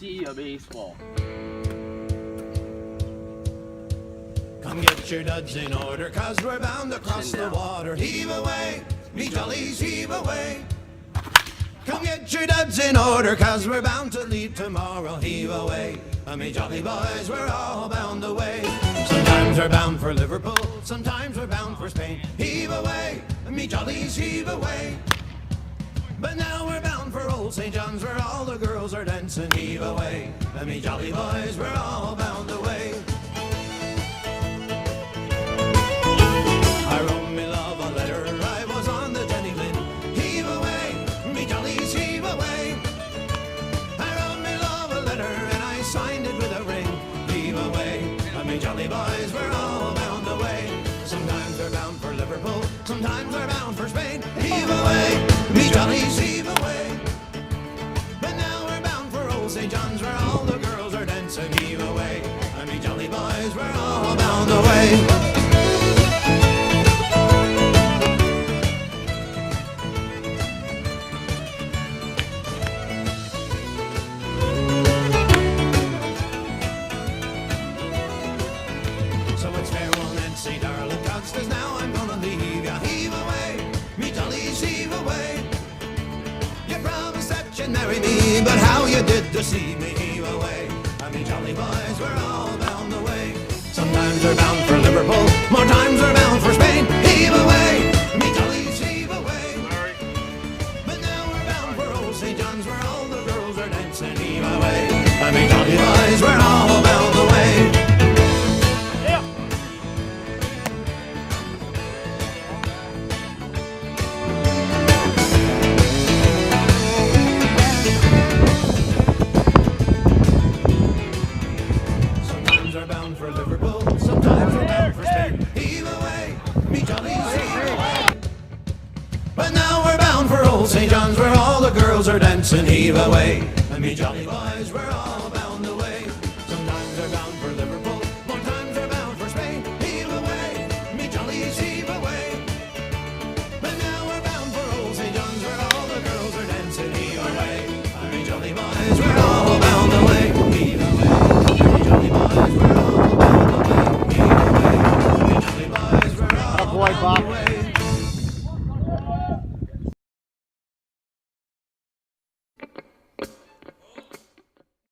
see a baseball. Come get your duds in order, 'cause we're bound to cross the water. Heave away, me jollies, heave away. Come get your duds in order, 'cause we're bound to leave tomorrow. Heave away, me jolly boys, we're all bound away. Sometimes we're bound for Liverpool, sometimes we're bound for Spain. Heave away, me jollies, heave away. But now we're bound for old St. John's, where all the girls are dancing. Heave away, me jolly boys, we're all bound away. I wrote me love a letter, I was on the Jenny Lynn. Heave away, me jollies, heave away. I wrote me love a letter and I signed it with a ring. Heave away, me jolly boys, we're all bound away. Sometimes we're bound for Liverpool, sometimes we're bound for Spain. Heave away, me jollies, heave away. But now we're bound for old St. John's, where all the girls are dancing. Heave away, me jolly boys, we're all bound away. So it's farewell, Nancy, darling, 'cause now I'm gonna leave ya. Heave away, me jollies, heave away. You promised that you'd marry me, but how you did deceive me. Heave away, me jolly boys, we're all bound away. Sometimes we're bound for Liverpool, more times we're bound for Spain. Heave away, me jollies, heave away. But now we're bound for old St. John's, where all the girls are dancing. Heave away, me jolly boys, we're all bound away. Sometimes we're bound for Liverpool, sometimes we're bound for Spain. Heave away, me jollies, heave away. But now we're bound for old St. John's, where all the girls are dancing. Heave away, me jolly boys, we're all